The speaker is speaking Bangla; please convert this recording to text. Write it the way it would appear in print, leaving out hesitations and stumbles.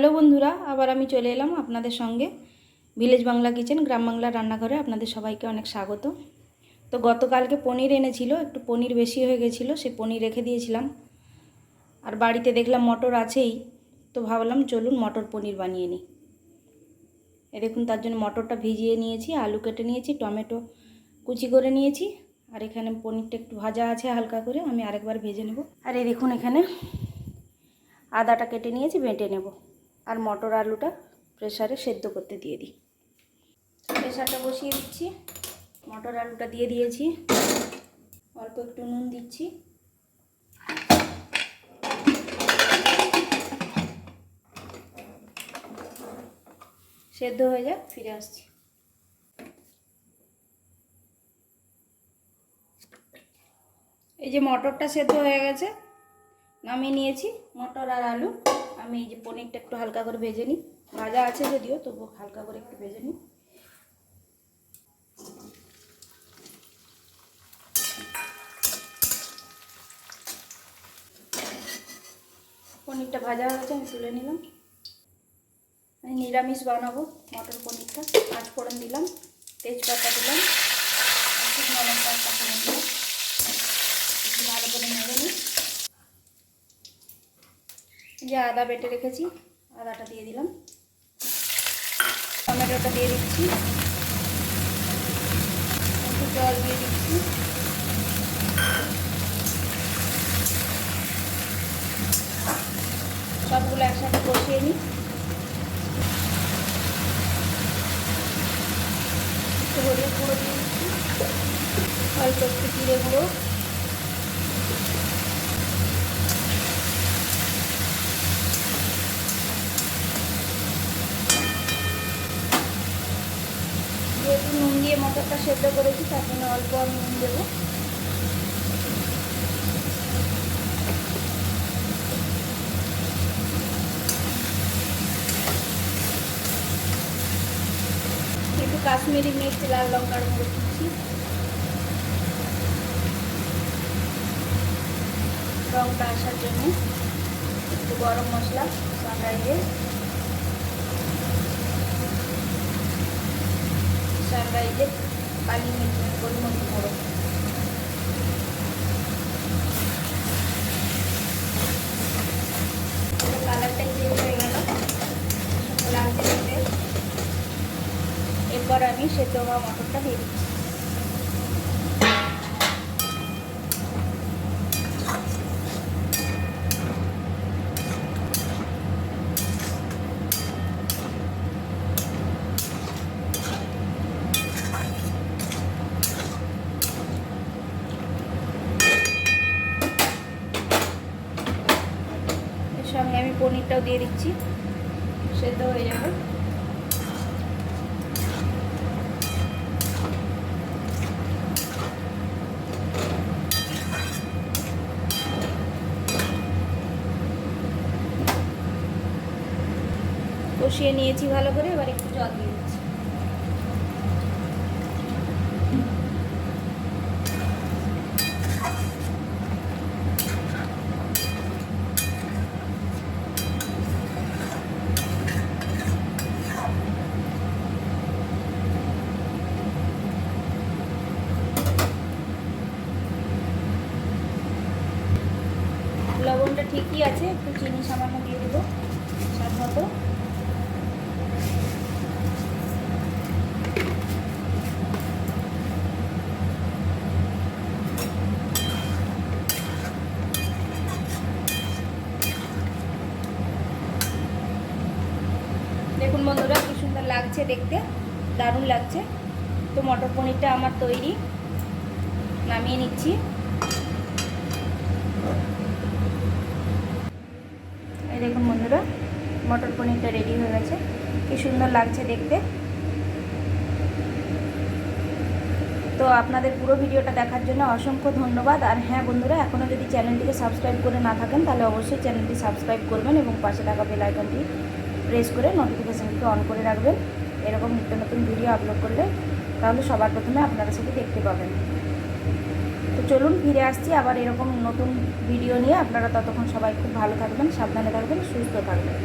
হ্যালো বন্ধুরা, আবার আমি চলে এলাম আপনাদের সঙ্গে ভিলেজ বাংলা কিচেন, গ্রাম বাংলার রান্নাঘরে। আপনাদের সবাইকে অনেক স্বাগত। তো গতকালকে পনির এনেছিল, একটু পনির বেশি হয়ে গেছিলো, সেই পনির রেখে দিয়েছিলাম। আর বাড়িতে দেখলাম মটর আছেই, তো ভাবলাম চলুন মটর পনির বানিয়ে নিই। দেখুন, তার জন্য মটরটা ভিজিয়ে নিয়েছি, আলু কেটে নিয়েছি, টমেটো কুচি করে নিয়েছি। আর এখানে পনিরটা একটু ভাজা আছে হালকা করে, আমি আরেকবার ভেজে নেব। আর এই দেখুন, এখানে আদাটা কেটে নিয়েছি, বেটে নেব। আর মটর আলুটা প্রেসারে সেদ্ধ করতে দিয়ে দিই। প্রেসারটা বসিয়ে দিচ্ছি, মটর আলুটা দিয়ে দিয়েছি, অল্প একটু নুন দিচ্ছি। সেদ্ধ হয়ে যাক, ফিরে আসছি। এই যে মটরটা সেদ্ধ হয়ে গেছে, নামিয়ে নিয়েছি মটর আর আলু। আমি এই যে পনিরটা একটু হালকা করে ভেজে নিই, ভাজা আছে যদিও, তবু হালকা করে একটু ভেজে নিই। পনিরটা ভাজা হয়ে গেছে, আমি তুলে নিলাম। আমি নিরামিষ বানাবো মটর পনিরটা। পাঁচ ফোড়ন দিলাম, তেজপাতা দিলাম, শুকনো লঙ্কা একটা ফোড়ন দিলাম। একটু ভালো করে নেড়ে নিই। যে আদা বেটে রেখেছি, আদাটা দিয়ে দিলাম। টমেটোটা দিয়ে দিচ্ছি, একটু জল দিয়ে দিচ্ছি। সবগুলো একসাথে কষিয়ে নিই। একটু হলুদ গুঁড়ো দিয়ে দিচ্ছি, অল্প একটু জিরে গুঁড়ো, যেহেতু নুন দিয়ে মটরটা সেদ্ধ করেছি, তার জন্য অল্প আমি নুন দেবো। একটু কাশ্মীরি মির্চ, লাল লঙ্কার গুঁড়ো দিচ্ছি, রঙটা আসার জন্য। একটু গরম মশলা সানরাইজের, কালি মির্চ, গোলমরিচ গুঁড়ো। কালারটা চেঞ্জ হয়ে গেল, লাগছে দেখতে। এরপর আমি সেদ্ধ হওয়া মটরটা দিয়ে দিচ্ছি। এর সঙ্গে আমি পনিরটাও দিয়ে দিচ্ছি, সেদ্ধ হয়ে যাবে। কষিয়ে নিয়েছি ভালো করে, এবার একটু জল দিয়ে দিচ্ছি। লবণটা ঠিকই আছে, একটু চিনি সামান্য দিয়ে দেবো স্বাদ মতো। দেখুন বন্ধুরা, কি সুন্দর লাগছে দেখতে, দারুণ লাগছে। তো মটর পনিরটা আমার তৈরি, নামিয়ে নিচ্ছি। এই দেখুন বন্ধুরা, মটর পনিরটা রেডি হয়ে গেছে, কি সুন্দর লাগছে দেখতে। তো আপনাদের পুরো ভিডিওটা দেখার জন্য অসংখ্য ধন্যবাদ। আর হ্যাঁ বন্ধুরা, এখনও যদি চ্যানেলটিকে সাবস্ক্রাইব করে না থাকেন, তাহলে অবশ্যই চ্যানেলটি সাবস্ক্রাইব করবেন এবং পাশে থাকা বেল আইকনটি প্রেস করে নোটিফিকেশানটি অন করে রাখবেন। এরকম নিত্য নতুন ভিডিও আপলোড করলে তাহলে সবার প্রথমে আপনারা সেটি দেখতে পাবেন। তো চলুন ফিরে আসছি আবার এরকম নতুন ভিডিও নিয়ে। আপনারা ততক্ষণ সবাই খুব ভালো থাকবেন, সাবধানে থাকবেন, সুস্থ থাকবেন।